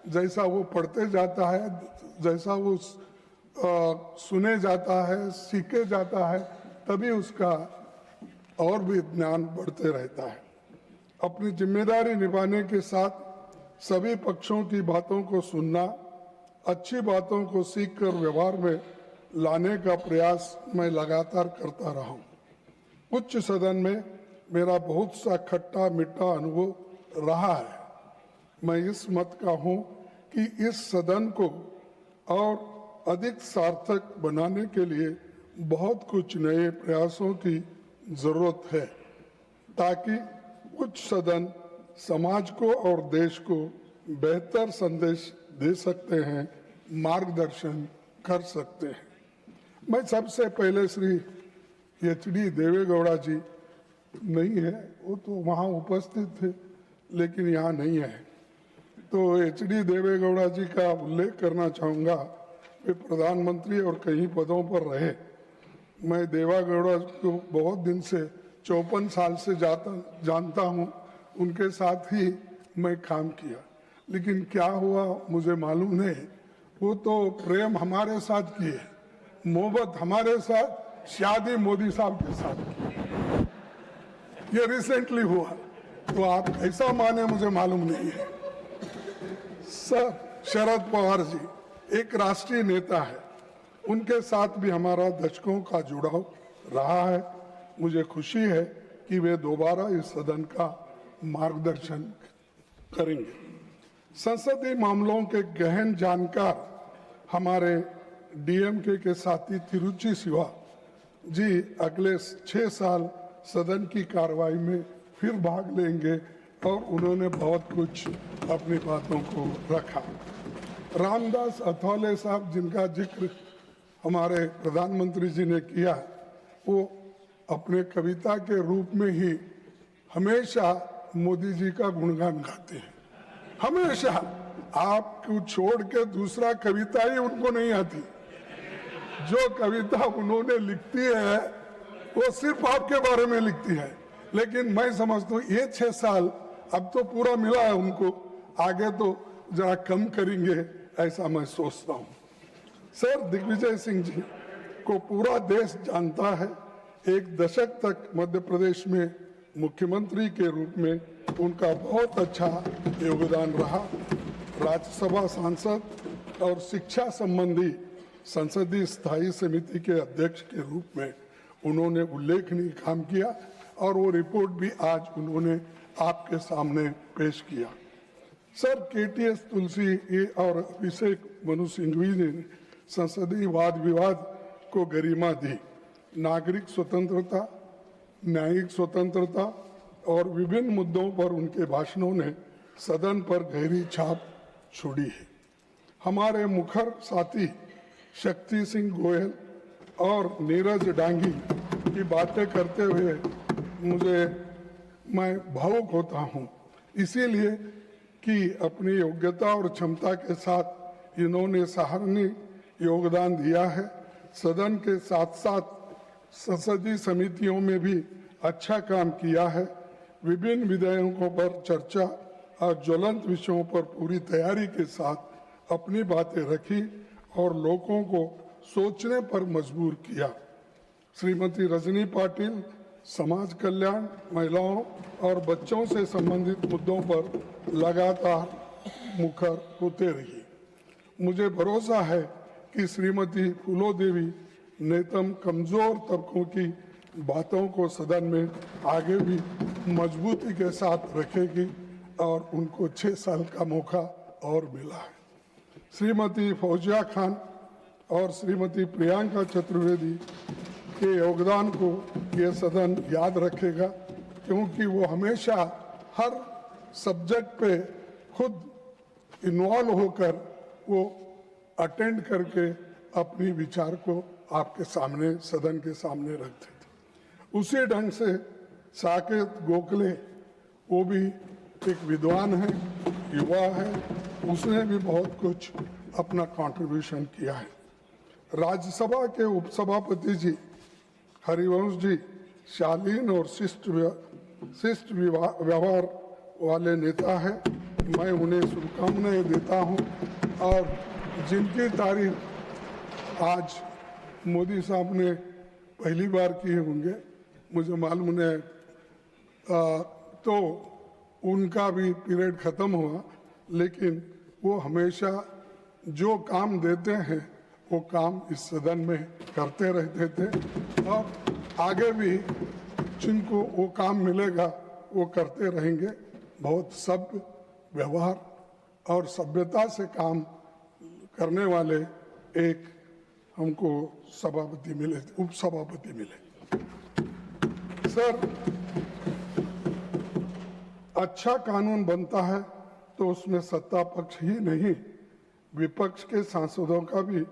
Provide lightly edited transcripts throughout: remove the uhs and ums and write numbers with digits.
जैसा वो पढ़ते जाता है, जैसा वो सुने जाता है, सीखे जाता है, तभी उसका और भी ज्ञान बढ़ते रहता है। अपनी जिम्मेदारी निभाने के साथ सभी पक्षों की बातों को सुनना, अच्छी बातों को सीखकर व्यवहार में लाने का प्रयास मैं लगातार करता रहा हूँ। उच्च सदन में मेरा बहुत सा खट्टा मीठा अनुभव रहा है। मैं इस मत का हूँ कि इस सदन को और अधिक सार्थक बनाने के लिए बहुत कुछ नए प्रयासों की जरूरत है, ताकि उच्च सदन समाज को और देश को बेहतर संदेश दे सकते हैं, मार्गदर्शन कर सकते हैं। मैं सबसे पहले श्री एच.डी. देवेगौड़ा जी नहीं है, वो तो वहाँ उपस्थित थे लेकिन यहाँ नहीं है, तो एच.डी. देवेगौड़ा जी का उल्लेख करना चाहूँगा। वे प्रधानमंत्री और कई पदों पर रहे। मैं देवेगौड़ा को बहुत दिन से 54 साल से जानता हूँ, उनके साथ ही मैं काम किया, लेकिन क्या हुआ मुझे मालूम नहीं। वो तो प्रेम हमारे साथ किए, मोहब्बत हमारे साथ, शादी मोदी साहब के साथ की। ये रिसेंटली हुआ, तो आप ऐसा माने मुझे मालूम नहीं है। सर शरद पवार जी एक राष्ट्रीय नेता है, उनके साथ भी हमारा दशकों का जुड़ाव रहा है। मुझे खुशी है कि वे दोबारा इस सदन का मार्गदर्शन करेंगे। संसदीय मामलों के गहन जानकार हमारे डीएमके के साथी तिरुचि शिवा जी अगले 6 साल सदन की कार्रवाई में फिर भाग लेंगे और उन्होंने बहुत कुछ अपनी बातों को रखा। रामदास अथवाले साहब, जिनका जिक्र हमारे प्रधानमंत्री जी ने किया, वो अपने कविता के रूप में ही हमेशा मोदी जी का गुणगान गाते हैं। हमेशा आपको छोड़ के दूसरा कविता ही उनको नहीं आती। जो कविता उन्होंने लिखती है वो सिर्फ आपके बारे में लिखती है। लेकिन मैं समझता हूँ ये 6 साल अब तो पूरा मिला है उनको, आगे तो जरा कम करेंगे ऐसा मैं सोचता हूँ। सर दिग्विजय सिंह जी को पूरा देश जानता है। एक दशक तक मध्य प्रदेश में मुख्यमंत्री के रूप में उनका बहुत अच्छा योगदान रहा। राज्यसभा सांसद और शिक्षा संबंधी संसदीय स्थायी समिति के अध्यक्ष के रूप में उन्होंने उल्लेखनीय काम किया और वो रिपोर्ट भी आज उन्होंने आपके सामने पेश किया। सर केटीएस तुलसी और अभिषेक मनु सिंघवी ने संसदीय वाद विवाद को गरिमा दी। नागरिक स्वतंत्रता, न्यायिक स्वतंत्रता और विभिन्न मुद्दों पर उनके भाषणों ने सदन पर गहरी छाप छोड़ी है। हमारे मुखर साथी शक्ति सिंह गोयल और नीरज डांगी की बातें करते हुए मैं भावुक होता हूँ, इसीलिए कि अपनी योग्यता और क्षमता के साथ इन्होंने सराहनीय योगदान दिया है। सदन के साथ साथ संसदीय समितियों में भी अच्छा काम किया है। विभिन्न विधेयकों पर चर्चा और ज्वलंत विषयों पर पूरी तैयारी के साथ अपनी बातें रखी और लोगों को सोचने पर मजबूर किया। श्रीमती रजनी पाटिल समाज कल्याण, महिलाओं और बच्चों से संबंधित मुद्दों पर लगातार मुखर होते रही। मुझे भरोसा है कि श्रीमती फूलो देवी नेतम कमजोर तबकों की बातों को सदन में आगे भी मजबूती के साथ रखेगी और उनको 6 साल का मौका और मिला है। श्रीमती फौजिया खान और श्रीमती प्रियंका चतुर्वेदी के योगदान को ये सदन याद रखेगा, क्योंकि वो हमेशा हर सब्जेक्ट पे खुद इन्वॉल्व होकर वो अटेंड करके अपनी विचार को आपके सामने, सदन के सामने रखते थे। उसी ढंग से साकेत गोखले, वो भी एक विद्वान है, युवा है, उसने भी बहुत कुछ अपना कंट्रीब्यूशन किया है। राज्यसभा के उपसभापति जी हरिवंश जी शालीन और शिष्ट व्यवहार वाले नेता है। मैं उन्हें शुभकामनाएं देता हूं और जिनकी तारीफ आज मोदी साहब ने पहली बार किए होंगे, मुझे मालूम नहीं, तो उनका भी पीरियड खत्म हुआ, लेकिन वो हमेशा जो काम देते हैं वो काम इस सदन में करते रहते थे और आगे भी जिनको वो काम मिलेगा वो करते रहेंगे। बहुत सभ्य व्यवहार और सभ्यता से काम करने वाले एक हमको सभापति मिले, उपसभापति मिले। सर, अच्छा कानून बनता है तो उसमें सत्ता पक्ष ही नहीं, विपक्ष के सांसदों का भी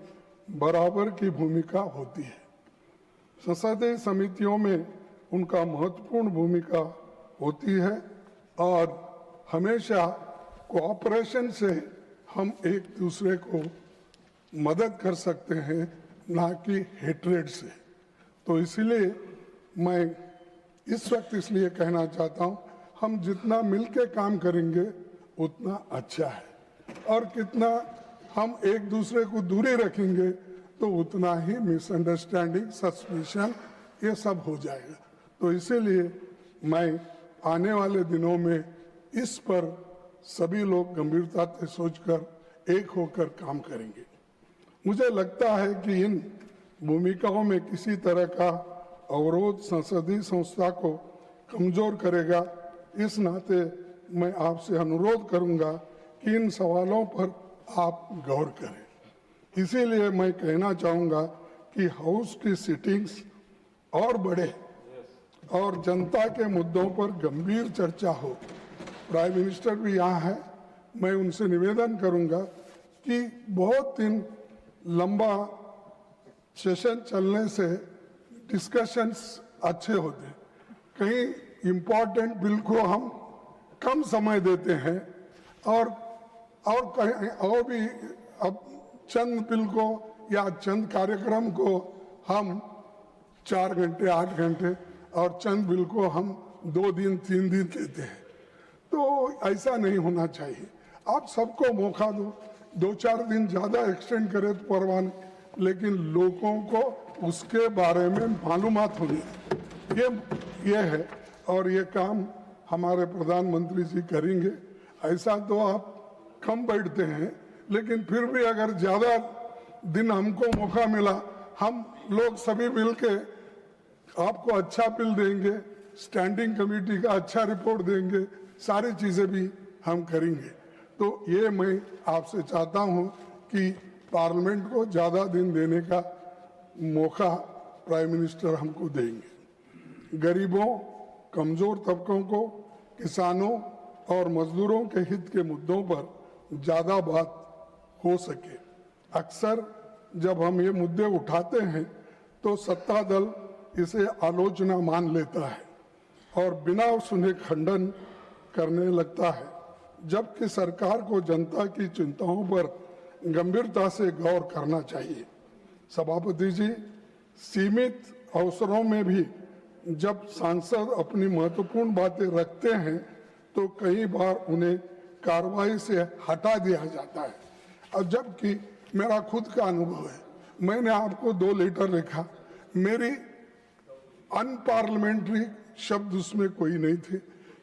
बराबर की भूमिका होती है। संसदीय समितियों में उनका महत्वपूर्ण भूमिका होती है और हमेशा कोऑपरेशन से हम एक दूसरे को मदद कर सकते हैं, ना कि हेट्रेड से। तो इसलिए मैं इस वक्त इसलिए कहना चाहता हूं, हम जितना मिलके काम करेंगे उतना अच्छा है और कितना हम एक दूसरे को दूरी रखेंगे तो उतना ही मिसअंडरस्टैंडिंग, सस्पिशन ये सब हो जाएगा। तो इसीलिए मैं आने वाले दिनों में इस पर सभी लोग गंभीरता से सोचकर एक होकर काम करेंगे। मुझे लगता है कि इन भूमिकाओं में किसी तरह का अवरोध संसदीय संस्था को कमजोर करेगा। इस नाते मैं आपसे अनुरोध करूंगा कि इन सवालों पर आप गौर करें। इसीलिए मैं कहना चाहूंगा कि हाउस की सिटिंग्स और बढ़े और जनता के मुद्दों पर गंभीर चर्चा हो। प्राइम मिनिस्टर भी यहाँ है, मैं उनसे निवेदन करूंगा कि बहुत दिन लंबा सेशन चलने से डिस्कशंस अच्छे होते, कहीं इम्पोर्टेंट बिल को हम कम समय देते हैं और कहीं और भी अब चंद बिल को या चंद कार्यक्रम को हम 4 घंटे 8 घंटे और चंद बिल को हम 2 दिन 3 दिन देते हैं। तो ऐसा नहीं होना चाहिए। आप सबको मौका दो, 2-4 दिन ज्यादा एक्सटेंड करें तो परवाह नहीं, लेकिन लोगों को उसके बारे में मालूमात होनी ये है और ये काम हमारे प्रधानमंत्री जी करेंगे। ऐसा तो आप कम बैठते हैं, लेकिन फिर भी अगर ज्यादा दिन हमको मौका मिला, हम लोग सभी मिलके आपको अच्छा बिल देंगे, स्टैंडिंग कमेटी का अच्छा रिपोर्ट देंगे, सारी चीजें भी हम करेंगे। तो ये मैं आपसे चाहता हूं कि पार्लियामेंट को ज्यादा दिन देने का मौका प्राइम मिनिस्टर हमको देंगे। गरीबों, कमजोर तबकों को, किसानों और मजदूरों के हित के मुद्दों पर ज्यादा बात हो सके। अक्सर जब हम ये मुद्दे उठाते हैं तो सत्ता दल इसे आलोचना मान लेता है और बिना सुने खंडन करने लगता है, जबकि सरकार को जनता की चिंताओं पर गंभीरता से गौर करना चाहिए। सभापति जी, सीमित अवसरों में भी जब सांसद अपनी महत्वपूर्ण बातें रखते हैं तो कई बार उन्हें कार्रवाई से हटा दिया जाता है। और जबकि मेरा खुद का अनुभव है, मैंने आपको 2 लेटर लिखा, मेरी अनपार्लियामेंट्री शब्द उसमें कोई नहीं थे,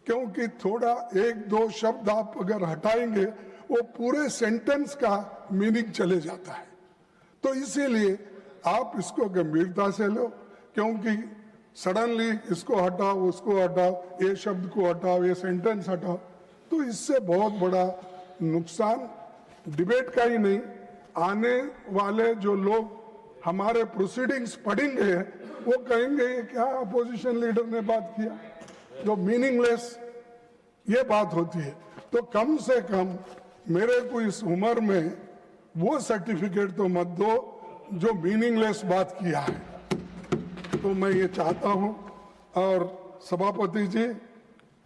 क्योंकि थोड़ा 1-2 शब्द आप अगर हटाएंगे वो पूरे सेंटेंस का मीनिंग चले जाता है। तो इसीलिए आप इसको गंभीरता से लो, क्योंकि सडनली इसको हटाओ, उसको हटाओ, ये शब्द को हटाओ, ये सेंटेंस हटाओ, तो इससे बहुत बड़ा नुकसान डिबेट का ही नहीं, आने वाले जो लोग हमारे प्रोसीडिंग्स पढ़ेंगे वो कहेंगे ये क्या अपोजिशन लीडर ने बात किया, जो मीनिंगलेस ये बात होती है। तो कम से कम मेरे को इस उम्र में वो सर्टिफिकेट तो मत दो जो मीनिंगलेस बात किया है। तो मैं ये चाहता हूं। और सभापति जी,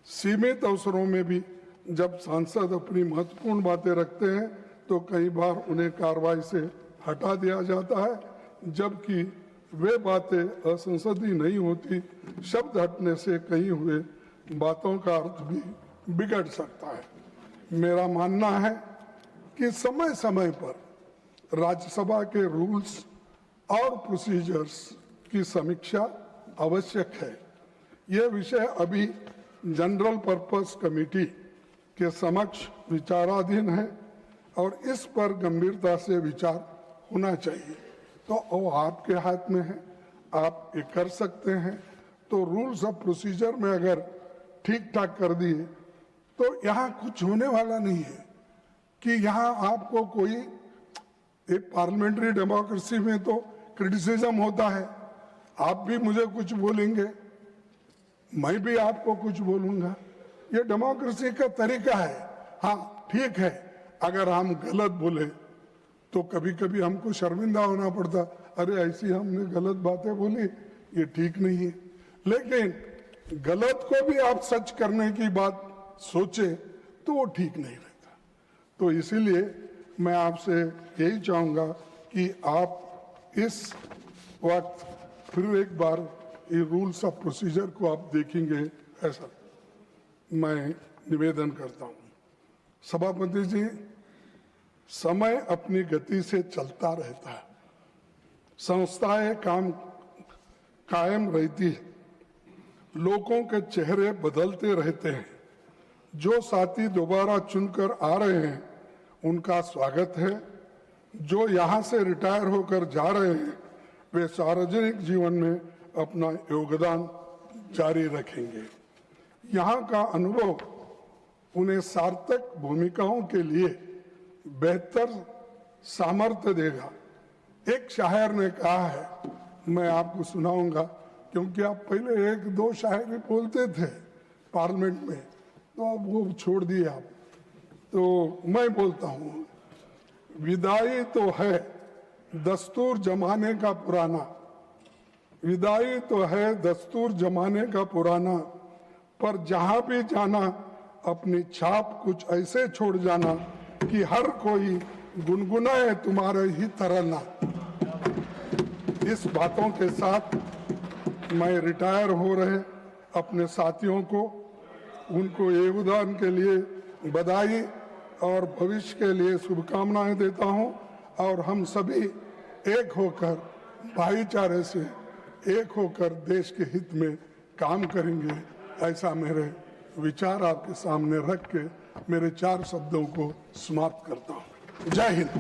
सीमित अवसरों में भी जब सांसद अपनी महत्वपूर्ण बातें रखते हैं तो कई बार उन्हें कार्रवाई से हटा दिया जाता है, जबकि वे बातें असंसदीय नहीं होती। शब्द हटने से कही हुए बातों का अर्थ भी बिगड़ सकता है। मेरा मानना है कि समय समय पर राज्यसभा के रूल्स और प्रोसीजर्स की समीक्षा आवश्यक है। यह विषय अभी जनरल पर्पस कमेटी के समक्ष विचाराधीन है और इस पर गंभीरता से विचार होना चाहिए। तो वो आपके हाथ में है, आप ये कर सकते हैं। तो रूल्स ऑफ प्रोसीजर में अगर ठीक ठाक कर दिए तो यहाँ कुछ होने वाला नहीं है कि यहाँ आपको कोई, एक पार्लियामेंट्री डेमोक्रेसी में तो क्रिटिसिज्म होता है, आप भी मुझे कुछ बोलेंगे, मैं भी आपको कुछ बोलूंगा, ये डेमोक्रेसी का तरीका है। हाँ ठीक है, अगर हम गलत बोले तो कभी कभी हमको शर्मिंदा होना पड़ता, अरे ऐसी हमने गलत बातें बोली, ये ठीक नहीं है। लेकिन गलत को भी आप सच करने की बात सोचे तो वो ठीक नहीं रहता। तो इसीलिए मैं आपसे यही चाहूंगा कि आप इस वक्त फिर एक बार ये रूल्स ऑफ प्रोसीजर को आप देखेंगे, ऐसा मैं निवेदन करता हूं। सभापति जी, समय अपनी गति से चलता रहता है, संस्थाएं काम कायम रहती है, लोगों के चेहरे बदलते रहते हैं। जो साथी दोबारा चुनकर आ रहे हैं उनका स्वागत है, जो यहाँ से रिटायर होकर जा रहे हैं वे सार्वजनिक जीवन में अपना योगदान जारी रखेंगे। यहाँ का अनुभव उन्हें सार्थक भूमिकाओं के लिए बेहतर सामर्थ्य देगा। एक शायर ने कहा है, मैं आपको सुनाऊंगा, क्योंकि आप पहले एक दो शायरी बोलते थे पार्लियामेंट में, तो अब वो छोड़ दिए आप, तो मैं बोलता हूँ। विदाई तो है दस्तूर जमाने का पुराना, विदाई तो है दस्तूर जमाने का पुराना, पर जहां भी जाना अपनी छाप कुछ ऐसे छोड़ जाना कि हर कोई गुनगुनाए तुम्हारे ही तराना। इस बातों के साथ मैं रिटायर हो रहे अपने साथियों को, उनको योगदान के लिए बधाई और भविष्य के लिए शुभकामनाएं देता हूं। और हम सभी एक होकर, भाईचारे से एक होकर देश के हित में काम करेंगे, ऐसा मेरे विचार आपके सामने रख के मेरे 4 शब्दों को समाप्त करता हूं। जय Hind.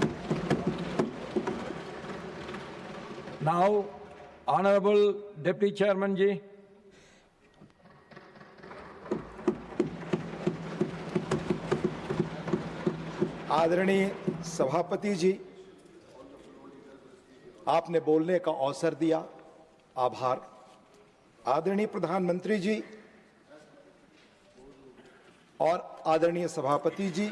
Now, Honorable Deputy Chairman ji. आदरणीय सभापति जी, आपने बोलने का अवसर दिया, आभार। आदरणीय प्रधानमंत्री जी और आदरणीय सभापति जी,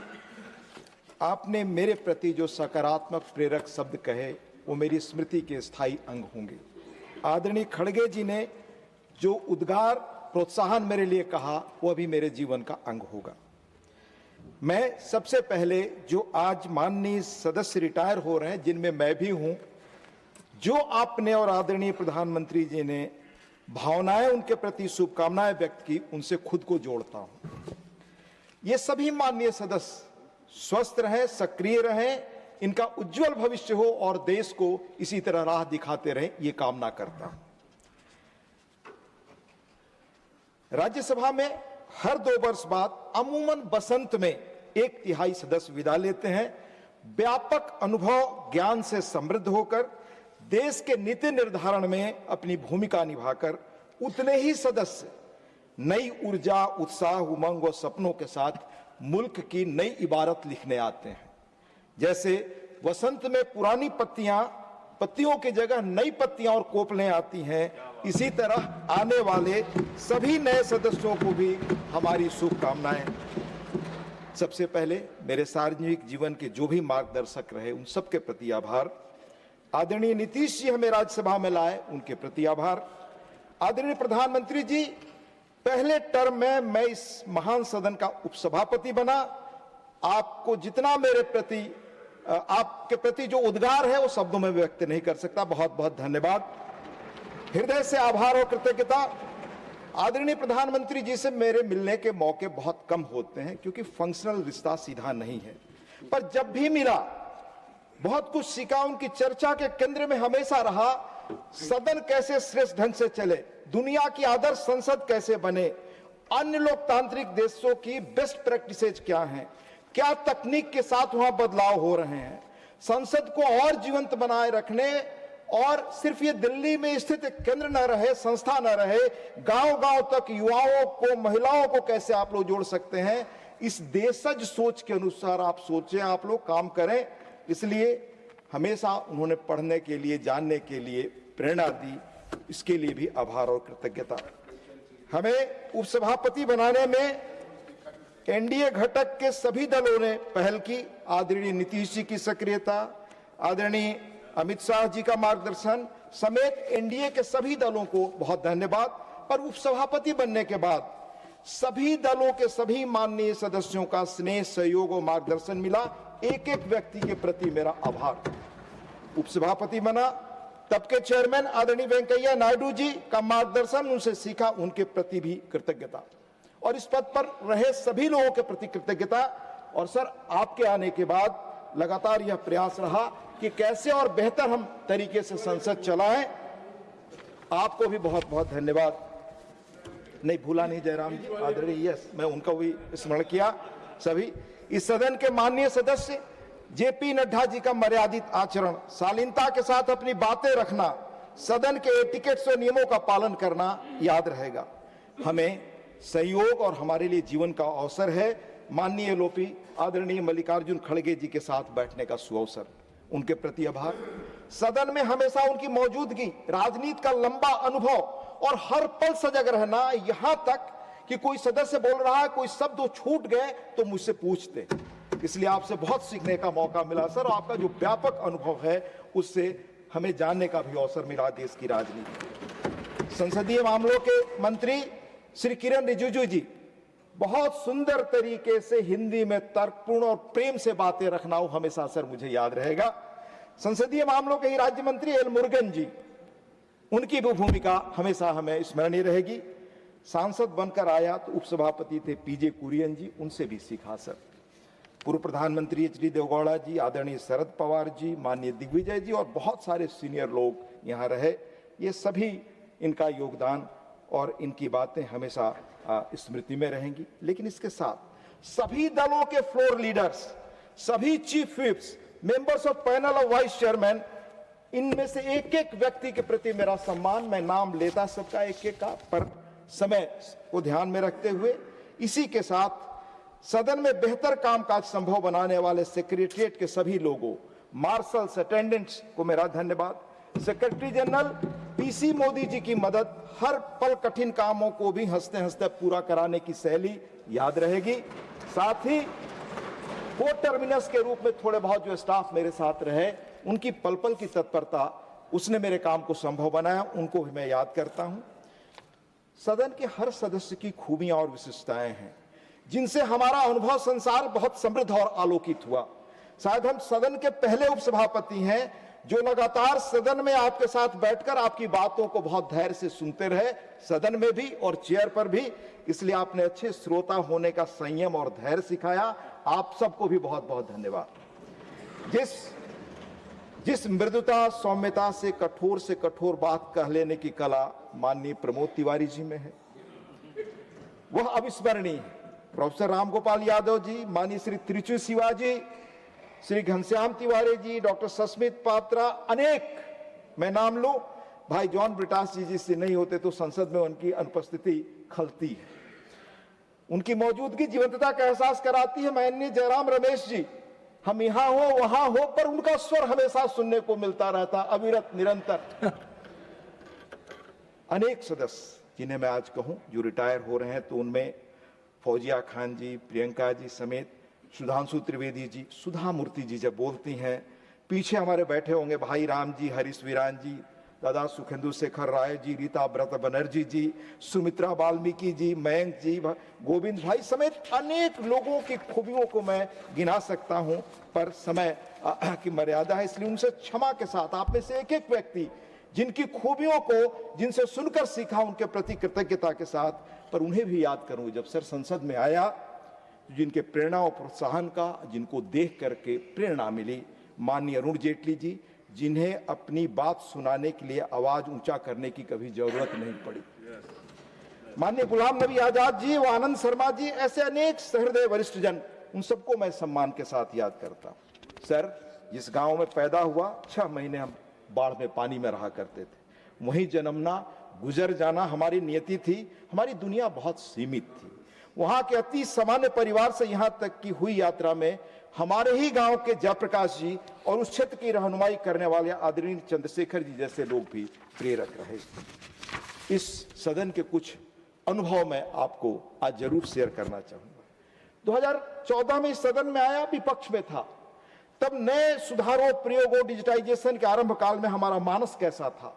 आपने मेरे प्रति जो सकारात्मक प्रेरक शब्द कहे वो मेरी स्मृति के स्थायी अंग होंगे। आदरणीय खड़गे जी ने जो उद्गार प्रोत्साहन मेरे लिए कहा वो भी मेरे जीवन का अंग होगा। मैं सबसे पहले जो आज माननीय सदस्य रिटायर हो रहे हैं, जिनमें मैं भी हूं, जो आपने और आदरणीय प्रधानमंत्री जी ने भावनाएं उनके प्रति शुभकामनाएं व्यक्त की, उनसे खुद को जोड़ता हूं। ये सभी माननीय सदस्य स्वस्थ रहें, सक्रिय रहें, इनका उज्जवल भविष्य हो और देश को इसी तरह राह दिखाते रहें, ये कामना करता हूं। राज्यसभा में हर 2 वर्ष बाद अमूमन बसंत में 1/3 सदस्य विदा लेते हैं। व्यापक अनुभव ज्ञान से समृद्ध होकर देश के नीति निर्धारण में अपनी भूमिका निभाकर उतने ही सदस्य नई ऊर्जा, उत्साह, उमंग और सपनों के साथ मुल्क की नई इबारत लिखने आते हैं। जैसे वसंत में पुरानी पत्तियों की जगह नई पत्तियां और कोपलें आती हैं, इसी तरह आने वाले सभी नए सदस्यों को भी हमारी शुभकामनाएं। सबसे पहले मेरे सार्वजनिक जीवन के जो भी मार्गदर्शक रहे उन सबके प्रति आभार। आदरणीय नीतीश जी हमें राज्यसभा में लाए, उनके प्रति आभार। आदरणीय प्रधानमंत्री जी, पहले टर्म में मैं इस महान सदन का उपसभापति बना। आपको जितना मेरे प्रति, आपके प्रति जो उद्गार है वो शब्दों में व्यक्त नहीं कर सकता। बहुत बहुत धन्यवाद, हृदय से आभार और कृतज्ञता। आदरणीय प्रधानमंत्री जी से मेरे मिलने के मौके बहुत कम होते हैं क्योंकि फंक्शनल रिश्ता सीधा नहीं है, पर जब भी मिला बहुत कुछ सीखा। उनकी चर्चा के केंद्र में हमेशा रहा सदन कैसे श्रेष्ठ ढंग से चले, दुनिया की आदर्श संसद कैसे बने, अन्य लोकतांत्रिक देशों की बेस्ट प्रैक्टिसेज क्या हैं, क्या तकनीक के साथ वहां बदलाव हो रहे हैं, संसद को और जीवंत बनाए रखने और सिर्फ ये दिल्ली में स्थित केंद्र न रहे, संस्था न रहे, गांव-गांव तक युवाओं को, महिलाओं को कैसे आप लोग जोड़ सकते हैं, इस देशज सोच के अनुसार आप सोचें, आप लोग काम करें। इसलिए हमेशा उन्होंने पढ़ने के लिए, जानने के लिए प्रेरणा दी, इसके लिए भी आभार और कृतज्ञता। हमें उपसभापति बनाने में एनडीए घटक के सभी दलों ने पहल की। आदरणीय नीतीश जी की सक्रियता, आदरणीय अमित शाह जी का मार्गदर्शन समेत एनडीए के सभी दलों को बहुत धन्यवाद। पर उपसभापति बनने के बाद सभी दलों के सभी माननीय सदस्यों का स्नेह, सहयोग और मार्गदर्शन मिला। एक एक व्यक्ति के प्रति मेरा आभार। उपसभापति बना तब के चेयरमैन आदरणीय वेंकैया नायडू जी का मार्गदर्शन उनसे सीखा, उनके प्रति भी कृतज्ञता। और इस पद पर रहे सभी लोगों के प्रति कृतज्ञता। और सर, आपके आने के बाद लगातार यह प्रयास रहा कि कैसे और बेहतर हम तरीके से संसद चलाएं। आपको भी बहुत बहुत धन्यवाद। नहीं भूला नहीं जयराम जी, आदरणीय, यस, मैं उनका भी स्मरण किया। सभी इस सदन के माननीय सदस्य जेपी नड्डा जी का मर्यादित आचरण, शालीनता के साथ अपनी बातें रखना, सदन के एटिकेट्स और नियमों का पालन करना याद रहेगा। हमें सहयोग और हमारे लिए जीवन का अवसर है माननीय एलओपी आदरणीय मल्लिकार्जुन खड़गे जी के साथ बैठने का सुअवसर, उनके प्रति आभार। सदन में हमेशा उनकी मौजूदगी, राजनीति का लंबा अनुभव और हर पल सजग रहना, यहां तक कि कोई सदस्य बोल रहा है, कोई शब्द छूट गए तो मुझसे पूछते। इसलिए आपसे बहुत सीखने का मौका मिला सर। आपका जो व्यापक अनुभव है उससे हमें जानने का भी अवसर मिला देश की राजनीति। संसदीय मामलों के मंत्री श्री किरण रिजिजू जी बहुत सुंदर तरीके से हिंदी में तर्कपूर्ण और प्रेम से बातें रखना, वो हमेशा सर मुझे याद रहेगा। संसदीय मामलों के ही राज्य मंत्री एल मुरुगन जी, उनकी भी भूमिका हमेशा हमें स्मरणीय रहेगी। सांसद बनकर आया तो उपसभापति थे पीजे कुरियन जी, उनसे भी सीखा सर। पूर्व प्रधानमंत्री एचडी देवगौड़ा जी, आदरणीय शरद पवार जी, माननीय दिग्विजय जी और बहुत सारे सीनियर लोग यहाँ रहे। ये सभी इनका योगदान और इनकी बातें हमेशा स्मृति में रहेंगी। लेकिन इसके साथ सभी दलों के फ्लोर लीडर्स, सभी chief whips, members of panel of vice chairman, इनमें से एक एक व्यक्ति के प्रति मेरा सम्मान। मैं नाम लेता सबका एक एक का, पर समय को ध्यान में रखते हुए इसी के साथ सदन में बेहतर कामकाज संभव बनाने वाले सेक्रेटरिएट के सभी लोगों, मार्शल्स, अटेंडेंट्स को मेरा धन्यवाद। Secretary general PC Modi ji की मदद, हर पल कठिन कामों को भी हंसते हंसते पूरा कराने की शैली याद रहेगी। साथ ही कोर्ट टर्मिनस के रूप में थोड़े बहुत जो स्टाफ मेरे साथ रहे, उनकी पल पल की तत्परता, उसने मेरे काम को संभव बनाया, उनको भी मैं याद करता हूं। सदन के हर सदस्य की खूबियां और विशिष्टताएं हैं जिनसे हमारा अनुभव संसार बहुत समृद्ध और आलोकित हुआ। शायद हम सदन के पहले उपसभापति हैं जो लगातार सदन में आपके साथ बैठकर आपकी बातों को बहुत धैर्य से सुनते रहे, सदन में भी और चेयर पर भी। इसलिए आपने अच्छे श्रोता होने का संयम और धैर्य सिखाया। आप सबको भी बहुत बहुत धन्यवाद। जिस मृदुता, सौम्यता से कठोर बात कह लेने की कला माननीय प्रमोद तिवारी जी में है, वह अविस्मरणीय है। प्रोफेसर रामगोपाल यादव जी, माननीय श्री त्रिचु शिवाजी, श्री घनश्याम तिवारी जी, डॉक्टर सस्मित पात्रा, अनेक मैं नाम लूं। भाई जॉन ब्रिटास जी जिससे नहीं होते तो संसद में उनकी अनुपस्थिति खलती है। उनकी मौजूदगी जीवंतता का एहसास कराती है। माननीय जयराम रमेश जी, हम यहां हो वहां हो पर उनका स्वर हमेशा सुनने को मिलता रहता, अविरत, निरंतर। अनेक सदस्य जिन्हें मैं आज कहूं जो रिटायर हो रहे हैं, तो उनमें फौजिया खान जी, प्रियंका जी समेत सुधांशु त्रिवेदी जी, सुधा मूर्ति जी जब बोलती हैं, पीछे हमारे बैठे होंगे भाई राम जी, हरीश वीरान जी, दादा सुखेंदु शेखर राय जी, रीता व्रत बनर्जी जी, सुमित्रा वाल्मीकि जी, मयंक जी, गोविंद भाई समेत अनेक लोगों की खूबियों को मैं गिना सकता हूं, पर समय की मर्यादा है, इसलिए उनसे क्षमा के साथ आप में से एक एक व्यक्ति जिनकी खूबियों को जिनसे सुनकर सीखा उनके प्रति कृतज्ञता के साथ, पर उन्हें भी याद करूं जब सर संसद में आया, जिनके प्रेरणा और प्रोत्साहन का, जिनको देख करके प्रेरणा मिली, माननीय अरुण जेटली जी, जिन्हें अपनी बात सुनाने के लिए आवाज ऊंचा करने की कभी जरूरत नहीं पड़ी, माननीय गुलाम नबी आजाद जी, वो आनंद शर्मा जी, ऐसे अनेक सहृदय वरिष्ठ जन, उन सबको मैं सम्मान के साथ याद करता हूं। सर, जिस गांव में पैदा हुआ 6 महीने हम बाढ़ में पानी में रहा करते थे, वहीं जन्मना गुजर जाना हमारी नियति थी, हमारी दुनिया बहुत सीमित थी। वहां के अति सामान्य परिवार से यहां तक की हुई यात्रा में हमारे ही गांव के जयप्रकाश जी और उस क्षेत्र की रहनुमाई करने वाले आदरणीय चंद्रशेखर जी जैसे लोग भी प्रेरक रहे। इस सदन के कुछ अनुभव मैं आपको आज जरूर शेयर करना चाहूंगा। 2014 में इस सदन में आया, विपक्ष में था, तब नए सुधारों, प्रयोगों, डिजिटाइजेशन के आरंभ काल में हमारा मानस कैसा था।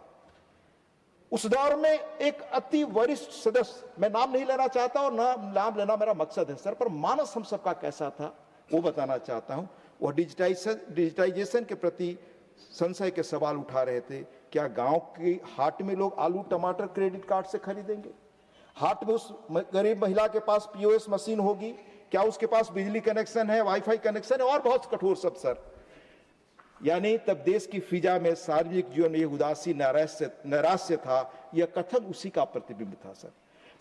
उस दौर में एक अति वरिष्ठ सदस्य, मैं नाम नहीं लेना चाहता और नाम लेना मेरा मकसद है सर, पर मानस हम सबका कैसा था वो बताना चाहता हूं। वह डिजिटाइजेशन के प्रति संशय के सवाल उठा रहे थे। क्या गांव की हाट में लोग आलू टमाटर क्रेडिट कार्ड से खरीदेंगे? हाट में उस गरीब महिला के पास पीओएस मशीन होगी? क्या उसके पास बिजली कनेक्शन है, वाईफाई कनेक्शन है और बहुत कठोर सब सर। यानी तब देश की फिजा में सार्वजनिक जीवन में उदासी नैराश्य था, यह कथन उसी का प्रतिबिंब था सर।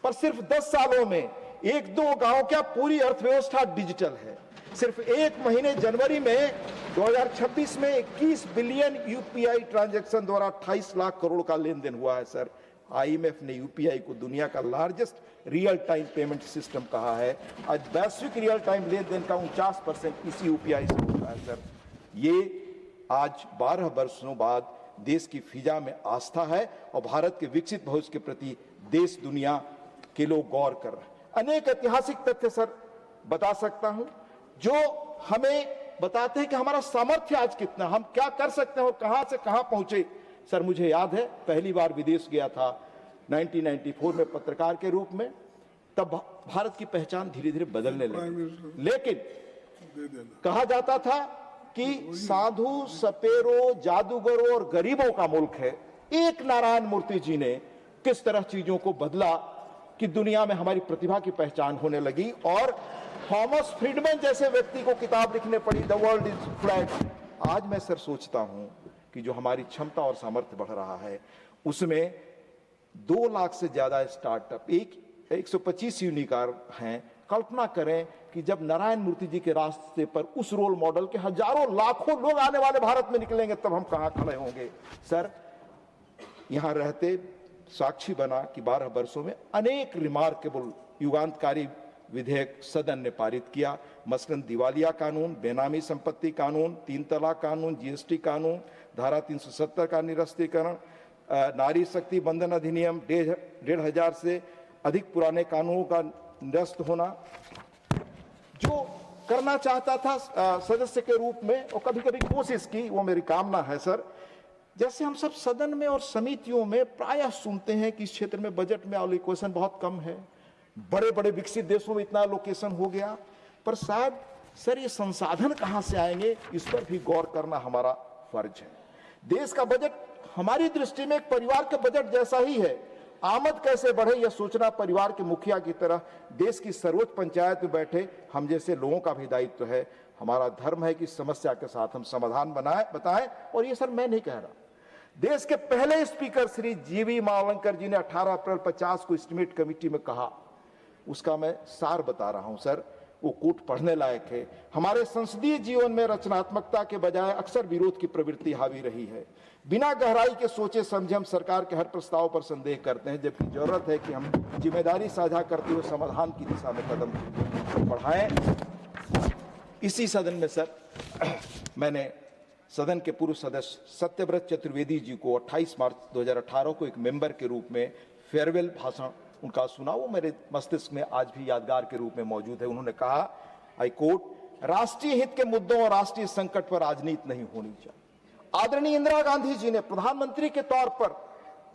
पर सिर्फ 10 सालों में 1-2 गांव क्या पूरी अर्थव्यवस्था डिजिटल है। सिर्फ एक महीने जनवरी में 2026 में 21 बिलियन यूपीआई ट्रांजैक्शन द्वारा 28 लाख करोड़ का लेन देन हुआ है सर। आईएमएफ ने यूपीआई को दुनिया का largest real time payment system कहा है। आज वैश्विक रियल टाइम लेन देन का 49% इसी यूपीआई से होता है सर। ये आज 12 वर्षों बाद देश की फिजा में आस्था है और भारत के विकसित भविष्य के प्रति देश दुनिया के लोग गौर कर रहे हैं। अनेक ऐतिहासिक तथ्य सर बता सकता हूं जो हमें बताते हैं कि हमारा सामर्थ्य आज कितना, हम क्या कर सकते हैं और कहां से कहां पहुंचे। सर, मुझे याद है पहली बार विदेश गया था 1994 में पत्रकार के रूप में, तब भारत की पहचान धीरे धीरे बदलने लगी। लेकिन कहा जाता था कि साधु, सपेरों, जादूगरों और गरीबों का मुल्क है। एक नारायण मूर्ति जी ने किस तरह चीजों को बदला कि दुनिया में हमारी प्रतिभा की पहचान होने लगी और थॉमस फ्रीडमैन जैसे व्यक्ति को किताब लिखने पड़ी, द वर्ल्ड इज फ्लैट। आज मैं सर सोचता हूं कि जो हमारी क्षमता और सामर्थ्य बढ़ रहा है उसमें 2 लाख से ज्यादा स्टार्टअप, 125 यूनिकार हैं। कल्पना करें कि जब नारायण मूर्ति जी के रास्ते पर उस रोल मॉडल के हजारों लाखों लोग आने वाले भारत में निकलेंगे, तब हम कहां खड़े होंगे। सर, यहां रहते साक्षी बना कि 12 वर्षों में अनेक रिमार्केबल युगांतकारी विधेयक सदन ने पारित किया। मसलन दिवालिया कानून, बेनामी संपत्ति कानून, 3 तलाक कानून, जीएसटी कानून, धारा 370 का निरस्तीकरण, नारी शक्ति बंधन अधिनियम, 1,500 से अधिक पुराने कानूनों का निरस्त होना। जो करना चाहता था सदस्य के रूप में और कभी कभी कोशिश की, वो मेरी कामना है सर। जैसे हम सब सदन में और समितियों में प्रायः सुनते हैं कि इस क्षेत्र में बजट में एलोकेशन बहुत कम है, बड़े बड़े विकसित देशों में इतना एलोकेशन हो गया, पर शायद सर ये संसाधन कहां से आएंगे, इस पर भी गौर करना हमारा फर्ज है। देश का बजट हमारी दृष्टि में एक परिवार के बजट जैसा ही है। आमद कैसे बढ़े यह सोचना परिवार के मुखिया की तरह देश की सर्वोच्च पंचायत में बैठे हम जैसे लोगों का भी दायित्व है। हमारा धर्म है कि समस्या के साथ हम समाधान बताएं। और ये सर मैं नहीं कह रहा, देश के पहले स्पीकर श्री जीवी मावलंकर जी ने 18 अप्रैल 50 को एस्टीमेट कमेटी में कहा, उसका मैं सार बता रहा हूं सर, वो कोट पढ़ने लायक है। हमारे संसदीय जीवन में रचनात्मकता के बजाय अक्सर विरोध की प्रवृत्ति हावी रही है। बिना गहराई के सोचे समझे हम सरकार के हर प्रस्ताव पर संदेह करते हैं, जबकि जरूरत है कि हम जिम्मेदारी साझा करते हुए समाधान की दिशा में कदम बढ़ाएं। इसी सदन में सर मैंने सदन के पूर्व सदस्य सत्यव्रत चतुर्वेदी जी को 28 मार्च 2018 को एक मेंबर के रूप में फेयरवेल भाषण उनका सुना। वो मेरे मस्तिष्क में आज भी यादगार के रूप में मौजूद है। उन्होंने कहा, आई कोट, राष्ट्रीय हित के मुद्दों और राष्ट्रीय संकट पर राजनीति नहीं होनी चाहिए। आदरणीय इंदिरा गांधी जी ने प्रधानमंत्री के तौर पर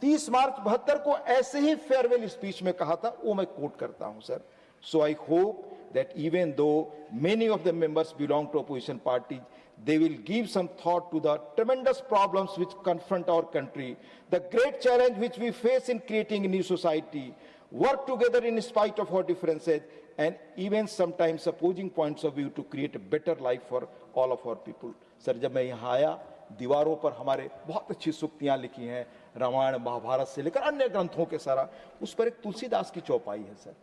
30 मार्च 72 को ऐसे ही फेयरवेल स्पीच में कहा था, वो मैं कोट करता हूं sir. So I hope that even though many of the members belong to opposition parties, they will give some thought to the tremendous problems which confront our country, the great challenge which we face in creating a new society, work together in spite of our differences, and even sometimes opposing points of view to create a better life for all of our people. Sir, जब मैं यहाँ आया, दीवारों पर हमारे बहुत अच्छी सूक्तियाँ लिखी हैं, रामायण महाभारत से लेकर अन्य ग्रंथों के सारा, उस पर एक तुलसीदास की चौपाई है सर।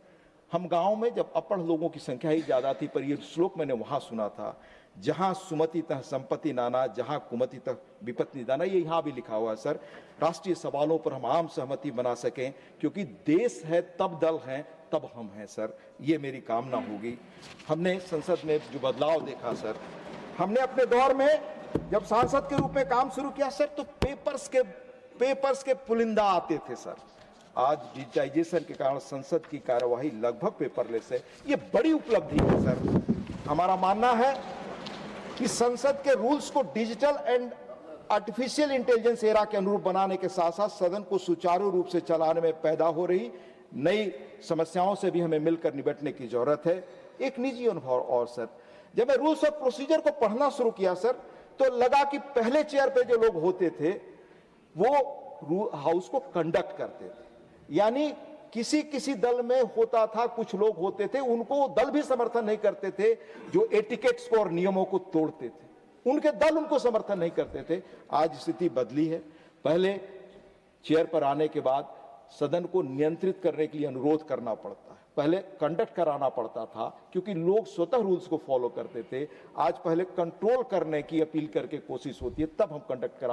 हम गांव में जब अपढ़ लोगों की संख्या ही ज्यादा थी, पर ये श्लोक मैंने वहां सुना था, जहां सुमति तह संपत्ति नाना, जहां कुमति तह विपत्ति निदाना। ये यहाँ भी लिखा हुआ है सर। राष्ट्रीय सवालों पर हम आम सहमति बना सकें, क्योंकि देश है तब दल है तब हम हैं सर, ये मेरी कामना होगी। हमने संसद में जो बदलाव देखा सर, हमने अपने दौर में जब सांसद के रूप में काम शुरू किया सर, तो पेपर्स के पुलिंदा आते थे सर। आज डिजिटाइजेशन के कारण संसद की कार्यवाही लगभग पेपरलेस है। ये बड़ी उपलब्धि है सर। हमारा मानना है कि संसद के रूल्स को digital and artificial intelligence era के अनुरूप बनाने के साथ साथ सदन को सुचारू रूप से चलाने में पैदा हो रही नई समस्याओं से भी हमें मिलकर निपटने की जरूरत है। एक निजी अनुभव और सर, जब मैं रूल्स ऑफ प्रोसीजर को पढ़ना शुरू किया सर, तो लगा कि पहले चेयर पे जो लोग होते थे वो हाउस को कंडक्ट करते थे, यानी किसी दल में होता था, कुछ लोग होते थे, उनको दल भी समर्थन नहीं करते थे, जो एटिकेट्स को और नियमों को तोड़ते थे, उनके दल उनको समर्थन नहीं करते थे। आज स्थिति बदली है। पहले चेयर पर आने के बाद सदन को नियंत्रित करने के लिए अनुरोध करना पड़ता है, पहले कंडक्ट कराना पड़ता था, क्योंकि लोग स्वतः रूल्स को फॉलो करते थे। आज पहले कंट्रोल करने की अपील करके कोशिश होती है, तब हम कंडक्ट करा